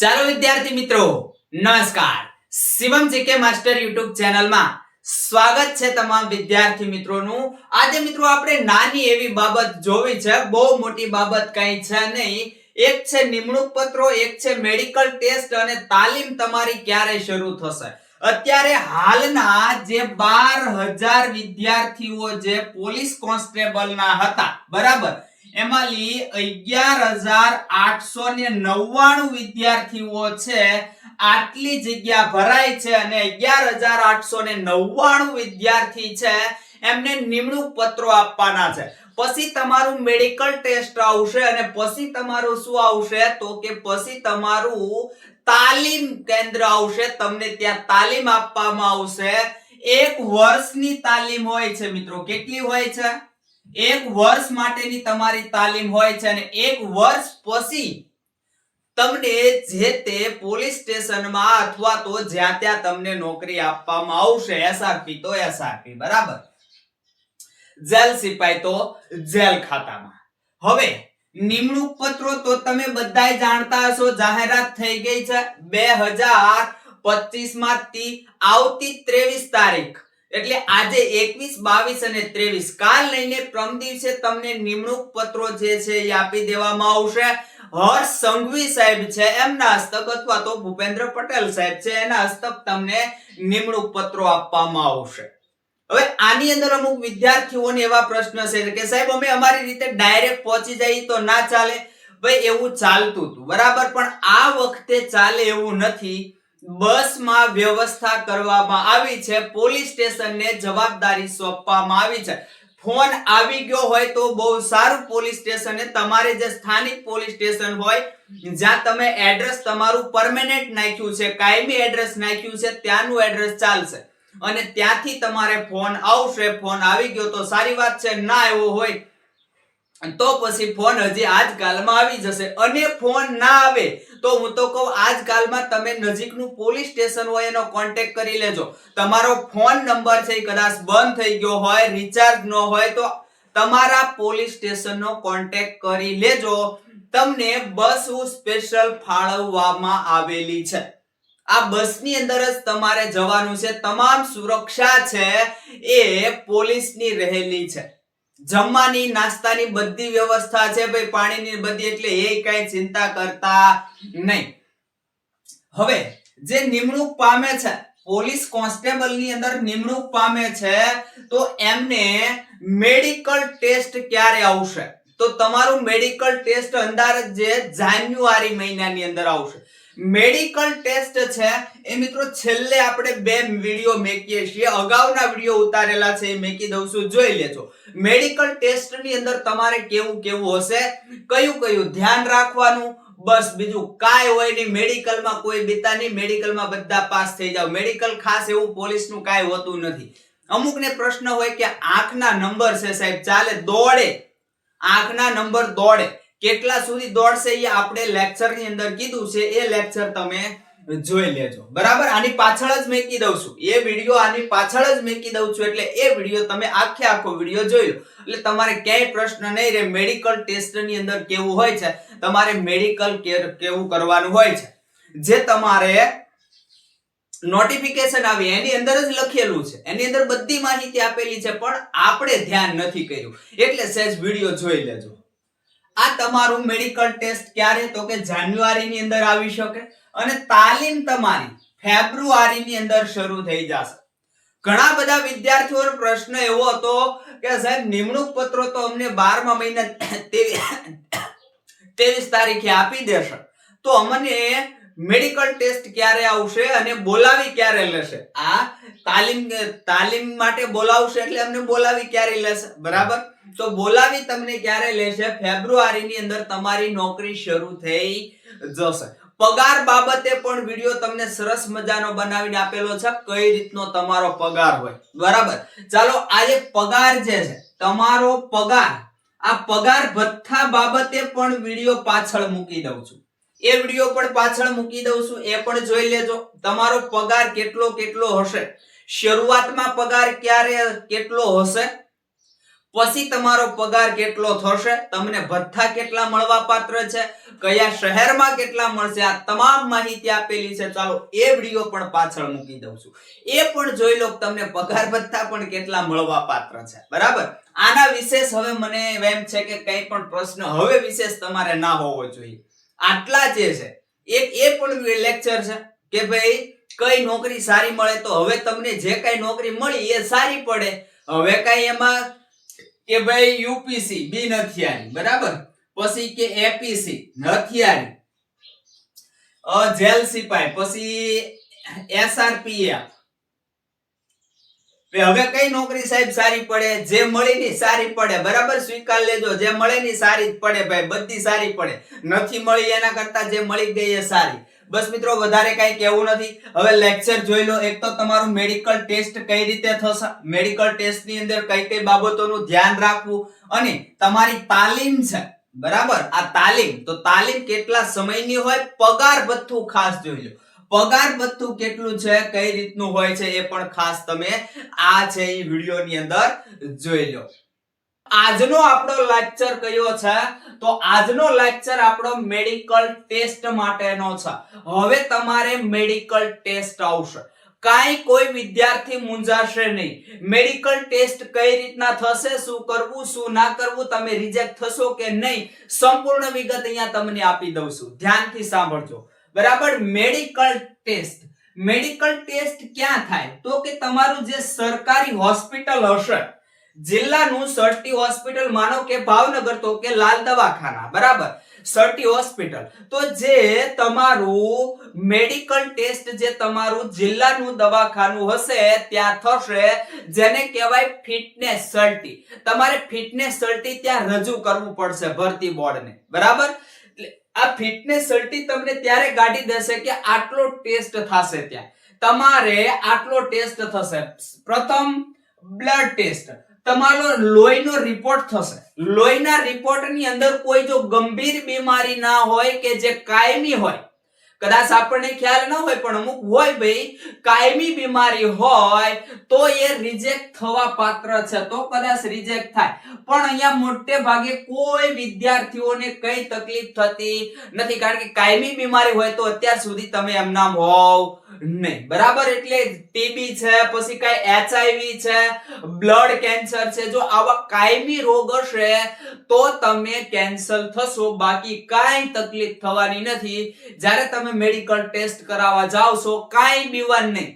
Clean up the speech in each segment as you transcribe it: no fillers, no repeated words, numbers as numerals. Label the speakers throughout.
Speaker 1: ચાલો વિદ્યાર્થી મિત્રો, નમસ્કાર. શિવમ જીકે માસ્ટર યુટ્યુબ ચેનલમાં સ્વાગત છે તમામ વિદ્યાર્થી મિત્રોનું. આજે મિત્રો આપણે નાની એવી બાબત જોવી છે. બહુ મોટી બાબત કઈ છે નહીં. એક છે નિમણૂક પત્રો, એક છે મેડિકલ ટેસ્ટ અને તાલીમ તમારી ક્યારે શરૂ થશે. અત્યારે હાલના જે 12,000 વિદ્યાર્થીઓ જે પોલીસ કોન્સ્ટેબલના હતા, બરાબર, એમાંથી 11,899 વિદ્યાર્થીઓ છે. આટલી જગ્યા ભરાય છે અને 11,899 વિદ્યાર્થી છે એમને નિમણૂક પત્રો આપવાના છે. પછી તમારું મેડિકલ ટેસ્ટ આવશે અને પછી તમારું શું આવશે તો કે પછી તમારું તાલીમ કેન્દ્ર આવશે. તમને ત્યાં તાલીમ આપવામાં આવશે. 1 વર્ષની તાલીમ હોય છે મિત્રો. કેટલી હોય છે? 1 વર્ષ માટેની તમારી તાલીમ હોય છે અને 1 વર્ષ પછી તમને જે તે પોલીસ સ્ટેશનમાં અથવા તો જ્યાં ત્યાં તમને નોકરી આપવામાં આવશે. એસઆરપી તો એસઆરપી, બરાબર, જેલ સિપાઈ તો જેલ ખાતામાં. હવે નિમણૂક પત્રો તો તમે બધાય જાણતા હશો. જાહેરાત થઈ ગઈ છે 2025 માંથી. આવતી 23 તારીખ એટલે આજે 21, 22 અને 23 કાલ લઈને પ્રમ દિવસે તમને નિમણૂક પત્રો જે છે એ આપી દેવામાં આવશે. હર્ષ સંઘવી સાહેબ છે એમના હસ્તક અથવા તો ભૂપેન્દ્ર પટેલ સાહેબ છે એના હસ્તક તમને નિમણૂક પત્રો આપવામાં આવશે. હવે આની અંદર અમુક વિદ્યાર્થીઓને એવા પ્રશ્ન છે કે સાહેબ અમે અમારી રીતે ડાયરેક્ટ પહોંચી જઈએ તો ના ચાલે. ભાઈ એવું ચાલતું હતું, બરાબર, પણ આ વખતે ચાલે એવું નથી. બસમાં વ્યવસ્થા કરવામાં આવી છે. પોલીસ સ્ટેશનને જવાબદારી સોંપવામાં આવી છે. ફોન આવી ગયો હોય તો બહુ સારું. પોલીસ સ્ટેશને તમારે જે સ્થાનિક પોલીસ સ્ટેશન હોય જ્યાં તમે એડ્રેસ તમારું પરમેનન્ટ નાખ્યું છે, કાયમી એડ્રેસ નાખ્યું છે, ત્યાંનું એડ્રેસ ચાલશે અને ત્યાંથી તમારે ફોન આવશે. ફોન આવી ગયો તો સારી વાત છે, ના આવ્યો હોય તો પછી ફોન હજી આજકાલમાં આવી જશે. અને ફોન ના આવે તો હું તો કહું આજકાલમાં તમે નજીકનું પોલીસ સ્ટેશન હોય એનો કોન્ટેક્ટ કરી લેજો. તમારો ફોન નંબર છે કદાચ બંધ થઈ ગયો હોય, રિચાર્જ ન હોય તો તમારા પોલીસ સ્ટેશનનો કોન્ટેક્ટ કરી લેજો. તમને બસ સ્પેશિયલ ફાળવવામાં આવેલી છે. આ બસની અંદર જ તમારે જવાનું છે. તમામ સુરક્ષા છે એ પોલીસની રહેલી છે. જમવાની નાસ્તાની બધી વ્યવસ્થા છે ભાઈ, પાણીની બધી, એટલે એ કઈ ચિંતા કરતા નહીં. હવે જે નિમણૂક પામે છે પોલીસ કોન્સ્ટેબલની અંદર નિમણૂક પામે છે તો એમને મેડિકલ ટેસ્ટ ક્યારે આવશે તો તમારું મેડિકલ ટેસ્ટ અંદાજે જાન્યુઆરી મહિનાની અંદર આવશે. મેડિકલ ટેસ્ટ છે એ મિત્રો છેલ્લે આપણે 2 વિડિયો મેકીએ છીએ. અગાઉના વિડિયો ઉતારેલા છે એ મેકી દઉં છું, જોઈ લેજો. મેડિકલ ટેસ્ટ ની અંદર તમારે કેવું હશે, કયું ધ્યાન રાખવાનું, બસ બીજું કાઈ હોય નહીં. મેડિકલમાં કોઈ બીતા નહીં, મેડિકલમાં બધા પાસ થઈ જાવ. મેડિકલ ખાસ એવું પોલીસનું કાઈ હોતું નથી. અમુકને પ્રશ્ન હોય કે આંખના નંબર છે સાહેબ, ચાલે, દોડે, આંખના નંબર દોડે, કેટલા સુધી દોડશે એ આપણે લેક્ચરની અંદર કીધું છે. એ લેક્ચર તમે જોઈ લેજો, બરાબર. આની પાછળ જ મેકી દઉં છું, એ વિડિયો આની પાછળ જ મેકી દઉં છું, એટલે એ વિડિયો તમે આખો વિડિયો જોઈ લો એટલે તમારે ક્યાંય પ્રશ્ન નહીં રહે. મેડિકલ ટેસ્ટ ની અંદર કેવું હોય છે, તમારે મેડિકલ કેવું કરવાનું હોય છે, જે તમારે નોટિફિકેશન આવી એની અંદર જ લખેલું છે, એની અંદર બધી માહિતી આપેલી છે, પણ આપણે ધ્યાન નથી કર્યું. એટલે સહેજ વિડિયો જોઈ લેજો. આ તમારું મેડિકલ ટેસ્ટ ક્યારે તો કે જાન્યુઆરી ની અંદર આવી શકે અને તાલીમ તમારી ફેબ્રુઆરી ની અંદર શરૂ થઈ જશે. ઘણા બધા વિદ્યાર્થીઓનો પ્રશ્ન એવો હતો કે સાહેબ નિમણૂક પત્રો તો અમને 12મા મહિના 23 તારીખે આપી દેશે તો અમને મેડિકલ ટેસ્ટ ક્યારે આવશે અને બોલાવી ક્યારે લેશે? આ તાલીમ માટે બોલાવશે એટલે અમને બોલાવી ક્યારે લેશે, બરાબર? તો બોલાવી તમને ક્યારે લેશે? ફેબ્રુઆરી ની અંદર તમારી નોકરી શરૂ થઈ જશે. પગાર બાબતે પણ વિડિયો તમને સરસ મજાનો બનાવીને આપેલો છે, કઈ રીતનો તમારો પગાર હોય, બરાબર. ચાલો આજે પગાર જે છે તમારો પગાર, આ પગાર ભથ્થા બાબતે પણ વિડિયો પાછળ મૂકી દઉં છું. એ વિડિયો પણ પાછળ મૂકી દઉં છું, એ પણ જોઈ લેજો. તમારો પગાર કેટલો હશે, શરૂઆતમાં પગાર કેટલો હશે, પછી તમારો પગાર કેટલો થશે, તમને ભથ્થા કેટલા મળવા પાત્ર છે, કયા શહેરમાં કેટલા મળશે, આ તમામ માહિતી આપેલી છે. ચાલો એ વિડિયો પણ પાછળ મૂકી દઉં છું, એ પણ જોઈ લો. તમને પગાર ભથ્થા પણ કેટલા મળવા પાત્ર છે. બરાબર. આના વિશેષ હવે મને એમ છે કે કંઈ પણ પ્રશ્ન હવે વિશેષ તમારે ના હોવો જોઈએ. આટલા જે છે એ પણ લેક્ચર છે કે ભાઈ કઈ નોકરી સારી મળે, તો હવે તમને જે કઈ નોકરી મળી એ સારી પડે. હવે કઈ એમાં કે ભાઈ યુપીસી બિન હથિયારી, બરાબર, પછી કે એપીસી હથિયારી, જેલ સિપાઈ, પછી એસઆરપીએફ. હવે કઈ નોકરી સાહેબ સારી પડે? જે મળી ની સારી પડે. બરાબર, સ્વીકાર લેજો, જે મળે ની સારી જ પડે ભાઈ, બધી સારી પડે. નથી મળી એના કરતા જે મળી ગઈ એ સારી. બસ મિત્રો, વધારે કઈ કહેવું નથી. હવે લેક્ચર જોઈ લો. એક તો તમારું મેડિકલ ટેસ્ટ કઈ રીતે થશે, મેડિકલ ટેસ્ટ ની અંદર કઈ કઈ બાબતોનું ધ્યાન રાખવું, અને તમારી તાલીમ છે, બરાબર, આ તાલીમ, તો તાલીમ કેટલા સમયની હોય, પગાર ભથ્થું ખાસ જોઈ લો. પગાર ભથ્થું કેટલું છે, કઈ રીતનું હોય છે, એ પણ ખાસ તમે આ છે એ વિડિયોની અંદર જોઈ લો. આજનો આપણો લેક્ચર કયો છે? તો આજનો લેક્ચર આપણો મેડિકલ ટેસ્ટ માટેનો છે. હવે તમારે મેડિકલ ટેસ્ટ આવશે. કાઈ કોઈ વિદ્યાર્થી મૂંઝાશે નહીં. મેડિકલ ટેસ્ટ કઈ રીતના થશે, શું કરવું, શું ના કરવું, તમે રિજેક્ટ થશો કે નહીં, સંપૂર્ણ વિગત અહીંયા તમને આપી દઉં છું. ધ્યાનથી સાંભળજો. બરાબર. મેડિકલ ટેસ્ટ ક્યાં થાય? તો કે તમારું જે સરકારી હોસ્પિટલ હશે, જિલ્લાનું સર્ટી હોસ્પિટલ, માનો કે ભાવનગર, તો કે લાલ દવાખાના, બરાબર, સર્ટી હોસ્પિટલ. તો જે તમારું મેડિકલ ટેસ્ટ જે તમારું જિલ્લાનું દવાખાનું હશે ત્યાં થશે, જેને કહેવાય ફિટનેસ સર્ટી. તમારે ફિટનેસ સર્ટી ત્યાં રજૂ કરવું પડશે ભરતી બોર્ડને. બરાબર. આ ફિટનેસ સર્ટી તમને ત્યારે કાઢી દેશે કે આટલો ટેસ્ટ થશે, ત્યાં તમારે આટલો ટેસ્ટ થશે. પ્રથમ બ્લડ ટેસ્ટ, તમારો લોહીનો રિપોર્ટ થશે. લોહીના રિપોર્ટની અંદર કોઈ જો ગંભીર બીમારી ના હોય કે જે કાયમી હોય, કદાચ આપણને ખ્યાલ ન હોય પણ અમુક હોય ભાઈ, કાયમી બીમારી હોય તો એ રિજેક્ટ થવા પાત્ર છે, તો કદાચ રિજેક્ટ થાય. પણ અહીંયા મોટે ભાગે કોઈ વિદ્યાર્થીઓને કઈ તકલીફ થતી નથી, કારણ કે કાયમી બીમારી હોય તો અત્યાર સુધી તમે એમ નામ હોવ નહીં. બરાબર. એટલે ટીબી છે, પછી કઈ એચઆઈવી છે, બ્લડ કેન્સર છે, જો આવા કાયમી રોગ હશે તો તમે કેન્સલ થશો, બાકી કાઈ તકલીફ થવાની નથી. જ્યારે તમે મેડિકલ ટેસ્ટ કરાવવા જાવ છો, કાઈ બીવાન નહીં,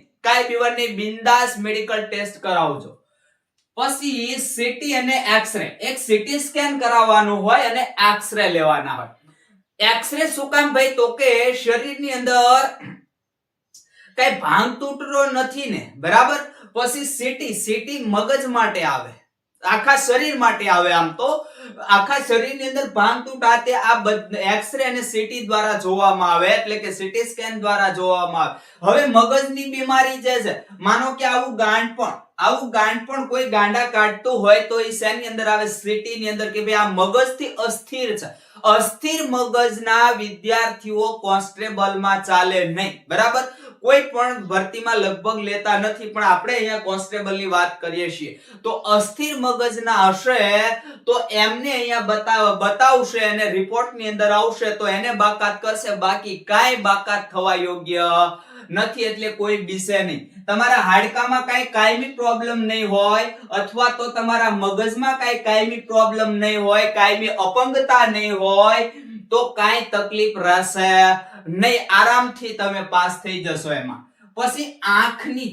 Speaker 1: બિંદાસ મેડિકલ ટેસ્ટ કરાવજો. પછી સીટી અને એક્સરે, એક સીટી સ્કેન કરાવવાનું હોય અને એક્સરે લેવાના હોય. એક્સરે શું કામ ભાઈ? તો કે શરીરની અંદર કઈ ભાંગ તૂટરો નથી ને, બરાબર. પછી સીટી મગજ માટે આવે, આખા શરીર માટે આવે. આમ તો આખા શરીરની અંદર ભાંગ તૂટ આ એક્સરે અને સીટી દ્વારા જોવામાં આવે, એટલે કે સીટી સ્કેન દ્વારા જોવામાં આવે. હવે મગજની બીમારી જે છે, માનો કે આવું ગાંઠપણ કોઈ ગાંડા કાઢતું હોય તો એ શેની અંદર આવે? સીટી ની અંદર, કે ભાઈ આ મગજથી અસ્થિર છે. અસ્થિર મગજના વિદ્યાર્થીઓ કોન્સ્ટેબલમાં ચાલે નહીં. બરાબર. કોઈ પણ ભરતીમાં લગભગ લેતા નથી, પણ આપણે અહીંયા કોન્સ્ટેબલની વાત કરીએ છીએ. તો અસ્થિર મગજના હશે તો એમને અહીંયા બતાવશે અને રિપોર્ટની અંદર આવશે તો એને બાકાત કરશે, બાકી કાઈ બાકાત થવા યોગ્ય નથી. એટલે કોઈ બીસે નહીં. તમારા હાડકામાં કઈ કાયમી પ્રોબ્લેમ નહીં હોય, અથવા તો તમારા મગજમાં કઈ કાયમી પ્રોબ્લેમ નહીં હોય, કાયમી અપંગતા નહીં હોય, તો કાઈ તકલીફ રહેશે નહીં. આરામથી તમે પાસ થઈ જશો એમાં. પછી આંખની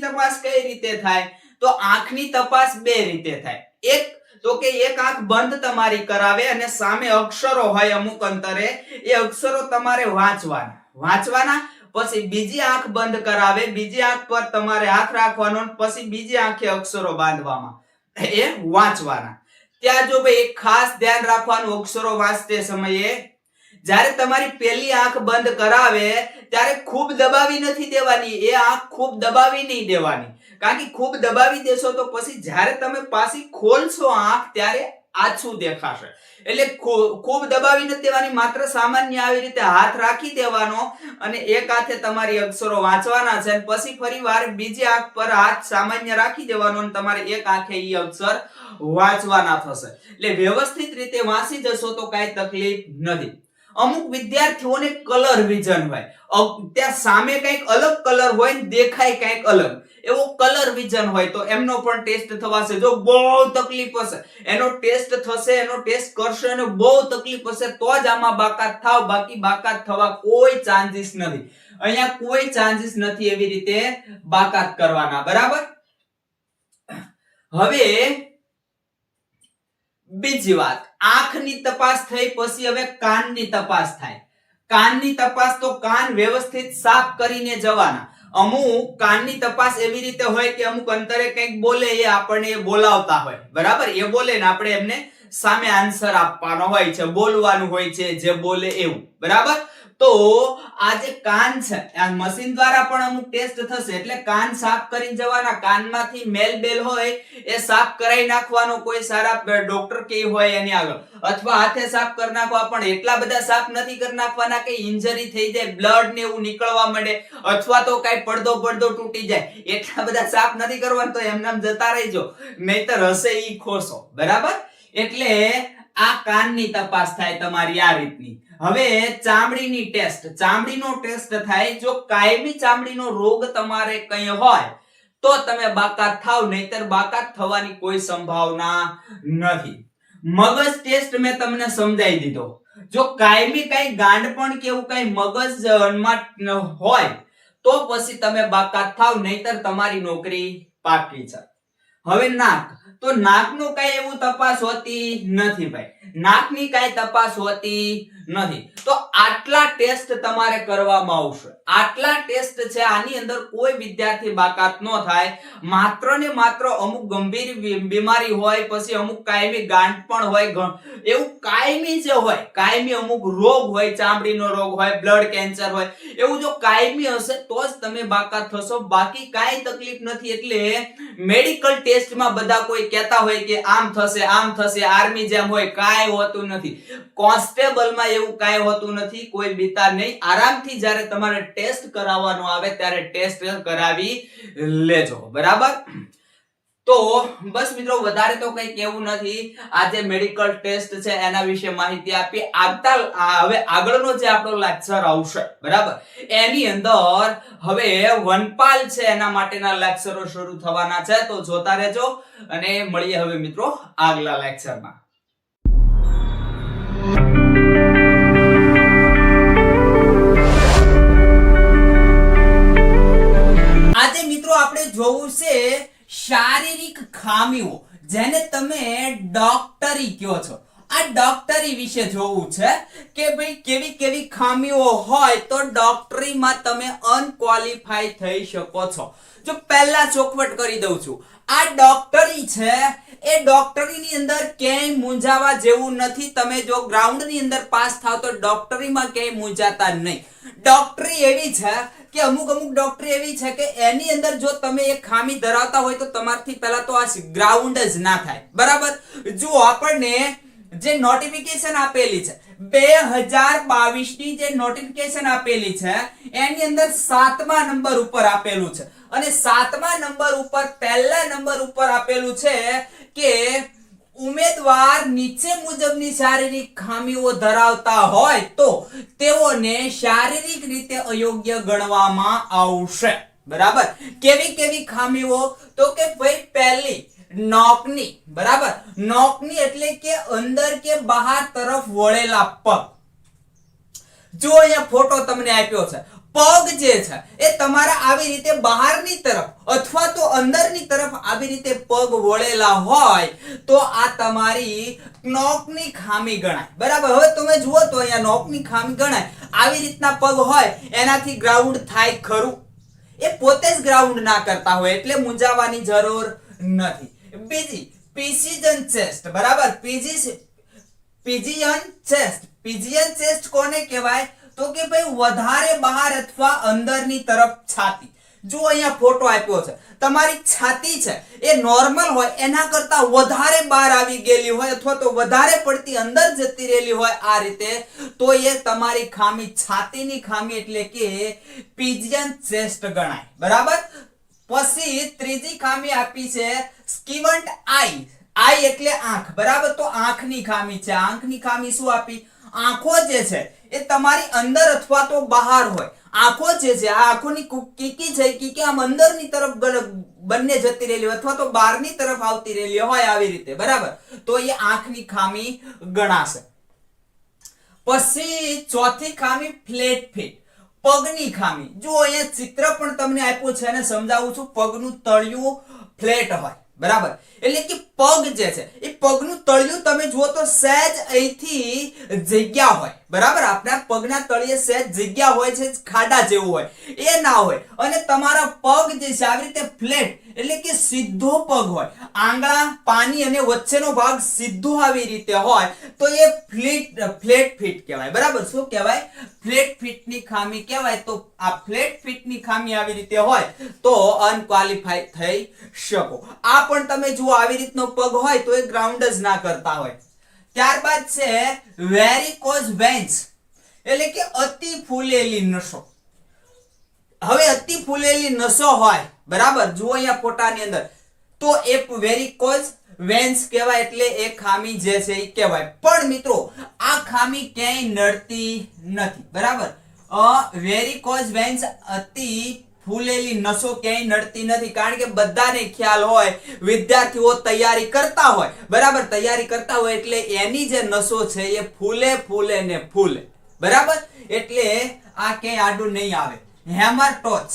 Speaker 1: તપાસ કઈ રીતે થાય? તો આંખની તપાસ બે રીતે થાય. એક તો કે એક આંખ બંધ તમારી કરાવે અને સામે અક્ષરો હોય અમુક અંતરે, એ અક્ષરો તમારે વાંચવાના. પછી બીજી આંખ બંધ કરાવે, બીજી આંખ પર તમારે હાથ રાખવાનો, પછી બીજી આંખે અક્ષરો બાંધવામાં, એ વાંચવાના. ત્યાં જો ભાઈ એક ખાસ ધ્યાન રાખવાનું, અક્ષરો વાંચતે સમયે જ્યારે તમારી પહેલી આંખ બંધ કરાવે ત્યારે ખૂબ દબાવી નથી દેવાની. એ આંખ ખૂબ દબાવી નહીં દેવાની, કારણ કે ખૂબ દબાવી દેશો તો પછી જ્યારે તમે પાછી ખોલશો આંખ ત્યારે આછું દેખાશે. એટલે ખૂબ દબાવી નથી દેવાની, માત્ર સામાન્ય આવી રીતે હાથ રાખી દેવાનો અને એક હાથે તમારી અક્ષરો વાંચવાના છે, પછી ફરીવાર બીજી આંખ પર હાથ સામાન્ય રાખી દેવાનો અને તમારે એક આંખે ઈ અક્ષર વાંચવાના થશે. એટલે વ્યવસ્થિત રીતે વાંચી જશો તો કાંઈ તકલીફ નથી. અમુક વિદ્યાર્થીઓને કલર વિઝન હોય, ત્યાં સામે કંઈક અલગ કલર હોય, દેખાય કંઈક અલગ, એવો કલર વિઝન હોય તો એમનો પણ ટેસ્ટ થવાશે. જો બહુ તકલીફ હશે, એનો ટેસ્ટ થશે, એનો ટેસ્ટ કરશે અને બહુ તકલીફ હશે તો જ આમાં બાકાત થાવ, બાકી બાકાત થવા કોઈ ચાન્સીસ નથી. અહીંયા કોઈ ચાન્સીસ નથી એવી રીતે બાકાત કરવાના. બરાબર. હવે બીજી વાત, આંખની તપાસ થઈ પછી હવે કાનની તપાસ થાય. કાનની તપાસ તો કાન વ્યવસ્થિત સાફ કરીને જવાના. અમુક કાનની તપાસ એવી રીતે હોય કે અમુક અંતરે કંઈક બોલે, એ આપણને બોલાવતા હોય. બરાબર. એ બોલે ને આપણે એમને સામે આન્સર આપવાનો હોય છે, બોલવાનું હોય છે, જે બોલે એવું. બરાબર. તો આ જે કાન છે, આ મશીન દ્વારા પણ અમુક ટેસ્ટ થશે. એટલે કાન સાફ કરીને જવાના. કાનમાંથી મેલ બેલ હોય એ સાફ કરાવી નાખવાનો, કોઈ સારા ડોક્ટર કે હોય એની આગળ, અથવા હાથે સાફ કરી નાખવા. પણ એટલા બધા સાફ નથી કરી નાખવાના કે ઇન્જરી થઈ જાય, બ્લડ ને એવું નીકળવા માંડે, અથવા તો કઈ પડદો તૂટી જાય. એટલા બધા સાફ નથી કરવાના, તો એમનામ જતા રહેજો, નહીતર હશે ઈ ખોસો. બરાબર. એટલે આ કાનની તપાસ થાય તમારી આ રીતની. હવે ચામડીની ટેસ્ટ, ચામડીનો ટેસ્ટ થાય. જો કાયમી ચામડીનો રોગ તમારે કઈ હોય તો તમે બાકાત થાવ, નહીતર બાકાત થવાની કોઈ સંભાવના નથી. મગજ ટેસ્ટ મેં તમને સમજાવી દીધો. જો કાયમી કઈ ગાંડપણ કે એવું કઈ મગજમાં હોય તો પછી તમે બાકાત થાવ, નહીતર તમારી નોકરી પાકી છે. હવે નાક, તો નાકનું કઈ એવું તપાસ હોતી નથી ભાઈ, નાકની કઈ તપાસ હોતી નથી. તો આટલા ટેસ્ટ તમારે કરવામાં આવશે. આટલા ટેસ્ટ છે, આની અંદર કોઈ વિદ્યાર્થી બાકાત ન થાય. માત્ર ને માત્ર અમુક ગંભીર બીમારી હોય, પછી અમુક કાયમી ગાંઠપણ હોય, એવું કાયમી જે હોય, કાયમી અમુક રોગ હોય, ચામડીનો રોગ હોય, બ્લડ કેન્સર હોય, એવું જો કાયમી હશે તો જ તમે બાકાત થશો, બાકી કાંઈ તકલીફ નથી. એટલે મેડિકલ ટેસ્ટમાં બધા કોઈ કહેતા હોય કે આમ થશે, આમ થશે, આર્મી જેમ હોય, કાંઈ હોતું નથી. કોન્સ્ટેબલમાં એવું કાંઈ હોતું નથી. કોઈ બીતા નહીં. આરામથી જ્યારે તમારે ટેસ્ટ કરાવવાનો આવે ત્યારે ટેસ્ટ કરાવી લેજો. બરાબર. તો બસ મિત્રો, વધારે તો કંઈ કેવું નથી. આ જે મેડિકલ ટેસ્ટ છે એના વિશે માહિતી આપી. હવે આગળનો જે આપણો લેક્ચર આવશે, બરાબર, એની અંદર હવે વનપાલ છે એના માટેના લેક્ચરો શરૂ થવાના છે. તો જોતા રહેજો અને મળીએ હવે મિત્રો આગલા લેક્ચરમાં. આજે મિત્રો આપણે જોવું છે શારીરિક ખામીઓ, જેને તમે ડોક્ટરી કહો છો. આ ડોક્ટરી વિશે જોવું છે કે ભાઈ કેવી કેવી ખામીઓ હોય તો ડોક્ટરીમાં તમે અનક્વોલિફાઈ થઈ શકો છો. જો પહેલા ચોખવટ કરી દઉં છું, આ ડોક્ટરી છે, એ ડોક્ટરીની અંદર ક્યાંય મૂંઝાવા જેવું નથી. તમે જો ગ્રાઉન્ડની અંદર પાસ થાવ તો ડોક્ટરીમાં ક્યાંય મૂંઝાતા નહીં. ડોક્ટરી એવી છે કે અમુક ડોક્ટરી એવી છે કે એની અંદર જો તમે એક ખામી ધરાવતા હોય તો તમારથી પહેલા તો આ ગ્રાઉન્ડ જ ના થાય. બરાબર. જો આપણને જે નોટિફિકેશન આપેલી છે 2022 ની જે નોટિફિકેશન આપેલી છે એની અંદર 7મા નંબર ઉપર આપેલું છે, અને 7મા નંબર ઉપર પહેલા નંબર ઉપર આપેલું છે કે ઉમેદવાર નીચે મુજબની શારીરિક ખામીઓ ધરાવતા હોય તો તેઓને શારીરિક રીતે અયોગ્ય ગણવામાં આવશે. બરાબર. કેવી કેવી ખામીઓ? તો કે ભાઈ પહેલી નોકની. બરાબર. નોકની એટલે કે અંદર કે બહાર તરફ વળેલા પગ. જો અહીંયા ફોટો તમને આપ્યો છે, પગ જે છે એ તમારા આવી રીતે બહારની તરફ અથવા તો અંદરની તરફ આવી રીતે પગ વળેલા હોય તો આ તમારી નોકની ખામી ગણાય. બરાબર. હવે તમે જુઓ તો અહીંયા નોકની ખામી ગણાય. આવી રીતના પગ હોય એનાથી ગ્રાઉન્ડ થાય ખરું? એ પોતે જ ગ્રાઉન્ડ ના કરતા હોય એટલે મૂંઝાવાની જરૂર નથી. બીજી પિજિયન ચેસ્ટ. બરાબર. પિજિયન ચેસ્ટ. પિજિયન ચેસ્ટ કોને કહેવાય? તો કે ભાઈ વધારે બહાર અથવા અંદરની તરફ છાતી. જો અહીંયા ફોટો આપ્યો છે, તમારી છાતી છે એ નોર્મલ હોય એના કરતા વધારે બહાર આવી ગયેલી હોય અથવા તો વધારે પડતી અંદર જતી રહેલી હોય આ રીતે, તો એ તમારી ખામી, છાતીની ખામી એટલે કે પિજિયન ચેસ્ટ ગણાય. બરાબર. પછી ત્રીજી ખામી આપી છે સ્કિવન્ટ આઈ. આઈ એટલે આંખ. બરાબર. તો આંખની ખામી છે. આંખની ખામી શું આપી? આંખો જે છે એ તમારી અંદર અથવા તો બહાર હોય. આંખો જે છે, આ આંખોની કીકી છે, કીકી આમ અંદરની તરફ બંને જતી રહેલી હોય અથવા તો બહારની તરફ આવતી રહેલી હોય આવી રીતે. બરાબર. તો એ આંખની ખામી ગણાશે. પછી ચોથી ખામી ફ્લેટ ફીટ, પગની ખામી. જો અહીંયા ચિત્ર પણ તમને આપ્યું છે અને સમજાવું છું. પગનું તળિયું ફ્લેટ હોય. બરાબર. એટલે કે પગ જે છે એ પગનું તળિયું તમે જુઓ તો સહેજ અહીંથી જગ્યા હોય. બરાબર. આપણા પગના તળિયે સહેજ જગ્યા હોય છે, ખાડા જેવું હોય, એ ના હોય. અને તમારા પગ જે છે આવી રીતે ફ્લેટ એટલે કે સીધો પગ હોય, આંગળા, પાની અને વચ્ચેનો ભાગ સીધો આવી રીતે હોય, તો એ ફ્લેટ ફીટ કહેવાય. બરાબર. શું કહેવાય? ફ્લેટ ફીટની ખામી કહેવાય. તો આ ફ્લેટ ફીટની ખામી આવી રીતે હોય તો અનક્વોલિફાઈડ થઈ શકો. આ પણ તમે જુઓ આવી રીતનો પગ હોય તો એ ગ્રાઉન્ડ જ ના કરતા હોય. ત્યારબાદ છે વેરિકોઝ વેન્સ એટલે કે અતિ ફૂલેલી નસો. હવે અતિ ફૂલેલી નસો હોય, બરાબર, જુઓ અહીંયા ફોટાની અંદર, તો એ વેરિકોઝ વેન્સ કહેવાય. એટલે એ ખામી જે છે એ કહેવાય. પણ મિત્રો આ ખામી ક્યાંય નડતી નથી. બરાબર. વેરિકોઝ વેન્સ અતિ ફૂલેલી નસો ક્યાંય નડતી નથી. કારણ કે બધાને ખ્યાલ હોય, વિદ્યાર્થીઓ તૈયારી કરતા હોય, બરાબર, તૈયારી કરતા હોય એટલે એની જે નસો છે એ ફૂલે ને ફૂલે. બરાબર. એટલે આ ક્યાંય આડું નહીં આવે. હેમર ટોચ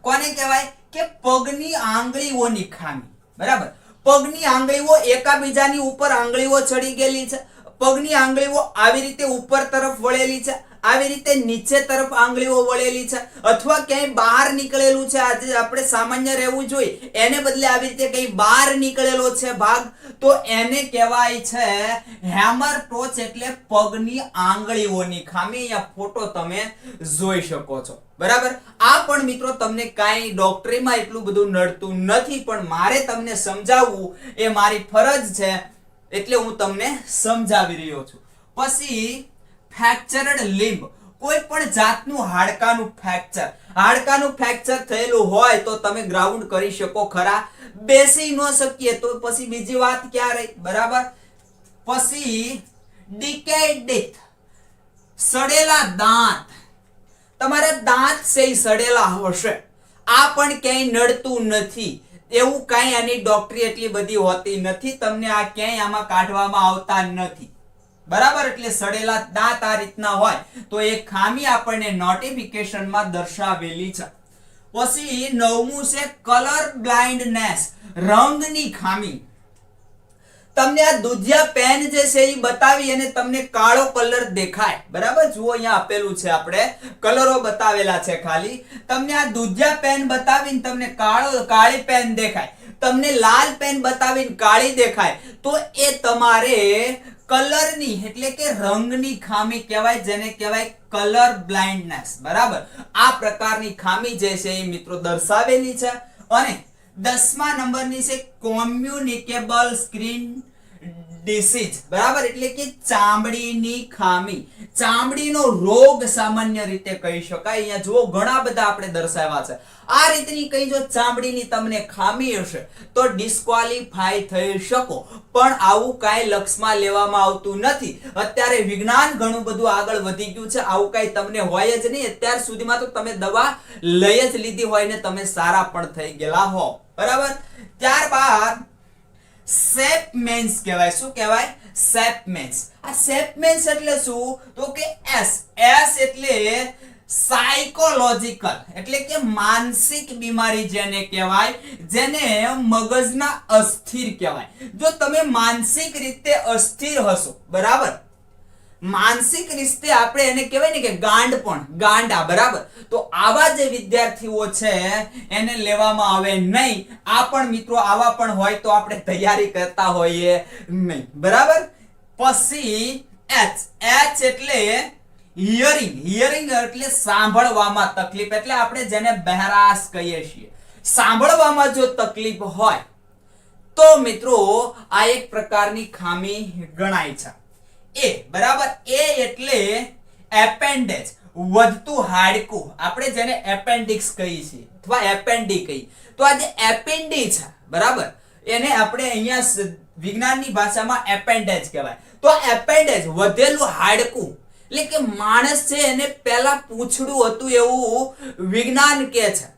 Speaker 1: કોને કહેવાય? કે પગની આંગળીઓની ખામી. બરાબર. પગની આંગળીઓ એકાબીજાની ઉપર આંગળીઓ ચડી ગયેલી છે, પગની આંગળીઓ આવી રીતે ઉપર તરફ વળેલી છે, આવી રીતે નીચે તરફ આંગળીઓ વળેલી છે, અથવા ક્યાંય બહાર નીકળેલું છે. આજે આપણે સામાન્ય રહેવું જોઈએ એને બદલે આવી રીતે કઈ બહાર નીકળેલો છે ભાગ, તો એને કહેવાય છે હેમર ટોચ એટલે પગની આંગળીઓની ખામી. અહીંયા ફોટો તમે જોઈ શકો છો. બરાબર. આ પણ મિત્રો તમને કાંઈ ડોક્ટરીમાં એટલું બધું નડતું નથી, પણ મારે તમને સમજાવવું એ મારી ફરજ છે એટલે હું તમને સમજાવી રહ્યો છું. પછી ફ્રેક્ચર્ડ લિમ્બ, કોઈ પણ જાતનું હાડકાનું ફ્રેક્ચર થયેલું હોય તો તમે ગ્રાઉન્ડ કરી શકો ખરા? બેસી ન શકીએ તો પછી બીજી વાત ક્યાં રહી? બરાબર. પછી ડિકેડ ટીથ, સડેલા દાંત. તમારા દાંત છે સડેલા હશે, આ પણ ક્યાંય નડતું નથી. એવું કાંઈ આની ડોક્ટરી એટલી બધી હોતી નથી. તમને આ ક્યાંય આમાં કાઢવામાં આવતા નથી. બરાબર. એટલે સડેલા દાંત આ રીતના હોય તો એ ખામી આપણને નોટિફિકેશનમાં દર્શાવેલી છે. પછી 9મું છે કલર બ્લાઇન્ડનેસ, રંગની ખામી. તમને આ દૂધિયા પેન જે છે એ બતાવી અને તમને કાળો કલર દેખાય. બરાબર. જુઓ અહીંયા આપેલું છે, આપણે કલરો બતાવેલા છે ખાલી. તમને આ દૂધિયા પેન બતાવીને તમને કાળી પેન દેખાય, તમને લાલ પેન બતાવીને કાળી દેખાય, તો એ તમારે કલરની એટલે કે રંગની ખામી કહેવાય, જેને કહેવાય કલર બ્લાઇન્ડનેસ. બરાબર. આ પ્રકારની ખામી જે છે એ મિત્રો દર્શાવેલી છે. અને 10મા નંબરની છે કોમ્યુનિકેબલ સ્કિન ડિસીઝ. બરાબર. એટલે કે ચામડીની ખામી, ચામડીનો રોગ સામાન્ય રીતે કહી શકાય. અહીંયા જુઓ ઘણા બધા આપણે દર્શાવ્યા છે. આ રીતની કઈ જો ચામડીની તમને ખામી હશે તો ડિસ્ક્વોલિફાઈ થઈ શકો. પણ આવું કાંઈ લક્ષમાં લેવામાં આવતું નથી. અત્યારે વિજ્ઞાન ઘણું બધું આગળ વધી ગયું છે. આવું કાંઈ તમને હોય જ નહીં. અત્યાર સુધીમાં તો તમે દવા લઈ જ લીધી હોય ને તમે સારા પણ થઈ ગયેલા હો. બરાબર. ત્યારબાદ સેપમેન્સ કહેવાય. શું કહેવાય? સેપમેન્સ. આ સેપમેન્સ એટલે શું? તો કે એસ એટલે સાયકોલોજીકલ એટલે કે માનસિક બીમારી જેને કહેવાય, જેને મગજના અસ્થિર કહેવાય. જો તમે માનસિક રીતે અસ્થિર હશો, બરાબર, માનસિક રીતે આપણે એને કહેવાય ને કે ગાંડા. બરાબર. તો આવા જે વિદ્યાર્થીઓ છે એને લેવામાં આવે નહીં. આ પણ મિત્રો આવા પણ હોય તો આપણે તૈયારી કરતા હોઈએ નહીં. બરાબર. પછી એચ એટલે હિયરિંગ એટલે સાંભળવામાં તકલીફ, એટલે આપણે જેને બહેરાશ કહીએ છીએ. સાંભળવામાં જો તકલીફ હોય તો મિત્રો આ એક પ્રકારની ખામી ગણાય છે. બરાબર. એ એટલે એપેન્ડેજ, વધતું હાડકું, આપણે જેને એપેન્ડિક્સ કહીએ છીએ અથવા એપેન્ડી કહીએ. તો આ જે એપેન્ડી છે, બરાબર, એને આપણે અહીંયા વિજ્ઞાનની ભાષામાં એપેન્ડેજ કહેવાય. તો એપેન્ડેજ વધેલું હાડકું, એટલે કે માણસ છે એને પહેલા પૂંછડું હતું એવું વિજ્ઞાન કહે છે.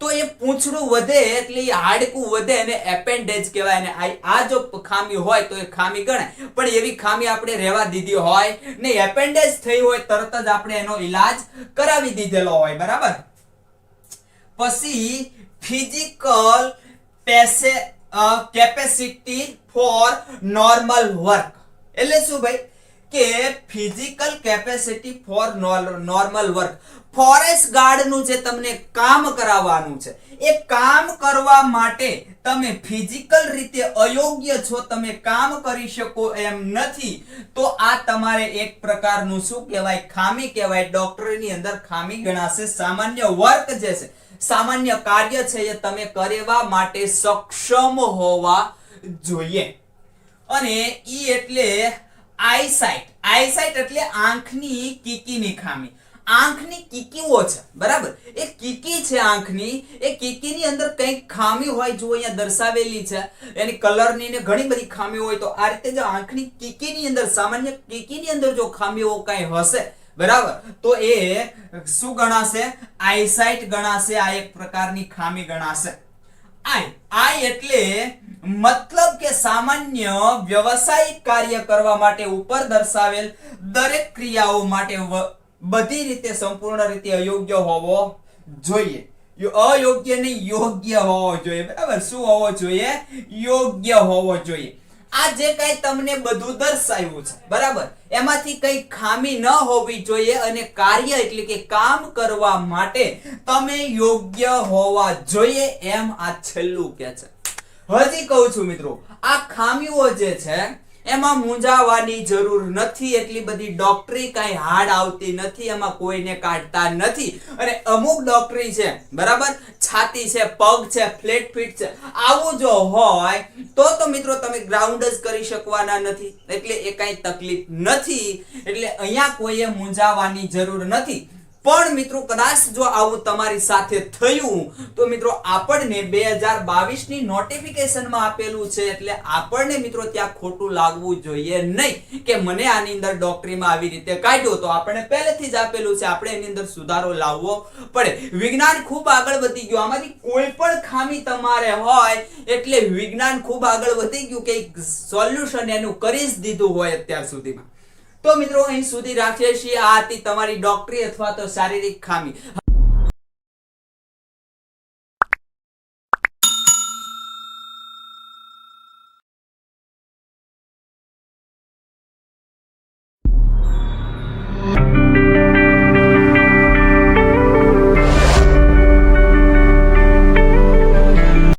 Speaker 1: તો એ પૂંછડું વધે એટલે એ હાડકું વધે અને એપેન્ડેજ કહેવાય. અને આ જો ખામી હોય તો એ ખામી ગણાય. પણ એવી ખામી આપણે રહેવા દીધી હોય ને એપેન્ડેજ થઈ હોય તરત જ આપણે એનો ઈલાજ કરાવી દીધેલો હોય, બરાબર. પછી physical capacity for normal work, એટલે શું ભાઈ કે physical capacity for normal work. Forest ગાર્ડનું જે તમને કામ કરાવવાનું છે એ કામ કરવા માટે તમે ફિઝિકલ રીતે અયોગ્ય છો, તમે કામ કરી શકો એમ નથી, તો આ તમારે એક પ્રકારનું શું કહેવાય, ખામી કહેવાય. ડોક્ટરની અંદર ખામી ગણાશે. સામાન્ય વર્ક જે છે, સામાન્ય કાર્ય છે એ તમે કરવા માટે સક્ષમ હોવા જોઈએ. અને ઈ એટલે આઈસાઇટ એટલે આંખની કીકીની ખામી. આંખની કીકીઓ છે, બરાબર, એ કીકી છે આંખની, એ કીકીની અંદર કંઈક ખામી હોય, જો અહીંયા દર્શાવેલી છે, એની કલરની ને ઘણી બધી ખામી હોય. તો આ રીતે જો આંખની કીકીની અંદર, સામાન્ય કીકીની અંદર જો ખામીઓ કઈ હશે, બરાબર, તો એ શું ગણાશે, આઈસાઇટ ગણાશે. આ એક પ્રકારની ખામી ગણાશે. આઈ એટલે મતલબ કે સામાન્ય વ્યવસાયિક કાર્ય કરવા માટે ઉપર દર્શાવેલ દરેક ક્રિયાઓ માટે બધી રીતે સંપૂર્ણ રીતે અયોગ્ય હોવો જોઈએ. અયોગ્ય નહીં, યોગ્ય હોવો જોઈએ, બરાબર. શું હોવો જોઈએ, યોગ્ય હોવો જોઈએ. આ જે કઈ તમને બધું દર્શાવ્યું છે, બરાબર, એમાંથી કઈ ખામી ન હોવી જોઈએ. અને કાર્ય એટલે કે કામ કરવા માટે તમે યોગ્ય હોવા જોઈએ, એમ આ છેલ્લું કે છે. હજી કહું છું મિત્રો, આ ખામીઓ જે છે એમાં મૂંઝાવાની જરૂર નથી. એટલી બધી ડોક્ટરી કઈ હાર્ડ આવતી નથી, એમાં કોઈને કાઢતા નથી. અને અમુક ડોક્ટરી છે, બરાબર, છાતી છે, પગ છે, ફ્લેટ ફીટ છે, આવું જો હોય તો મિત્રો તમે ગ્રાઉન્ડ જ કરી શકવાના નથી. એટલે એ કઈ તકલીફ નથી. એટલે અહીંયા કોઈએ મૂંઝાવાની જરૂર નથી. પણ મિત્રો કદાચ જો આવું તમારી સાથે થયું તો મિત્રો આપણને 2022 ની નોટિફિકેશનમાં આપેલું છે. એટલે આપણને મિત્રો ત્યાં ખોટું લાગવું જોઈએ નહીં કે મને આની અંદર ડોક્ટરીમાં આવી રીતે કાઢ્યો. તો આપણે પહેલેથી જ આપેલું છે, આપણે એની અંદર સુધારો લાવવો પડે. વિજ્ઞાન ખૂબ આગળ વધી ગયું. આમાંથી કોઈ પણ ખામી તમારે હોય એટલે વિજ્ઞાન ખૂબ આગળ વધી ગયું કે સોલ્યુશન એનું કરી જ દીધું હોય અત્યાર સુધીમાં. તો મિત્રો અહીં સુધી રાખીએ છીએ. આ હતી તમારી ડોક્ટરી અથવા તો શારીરિક ખામી.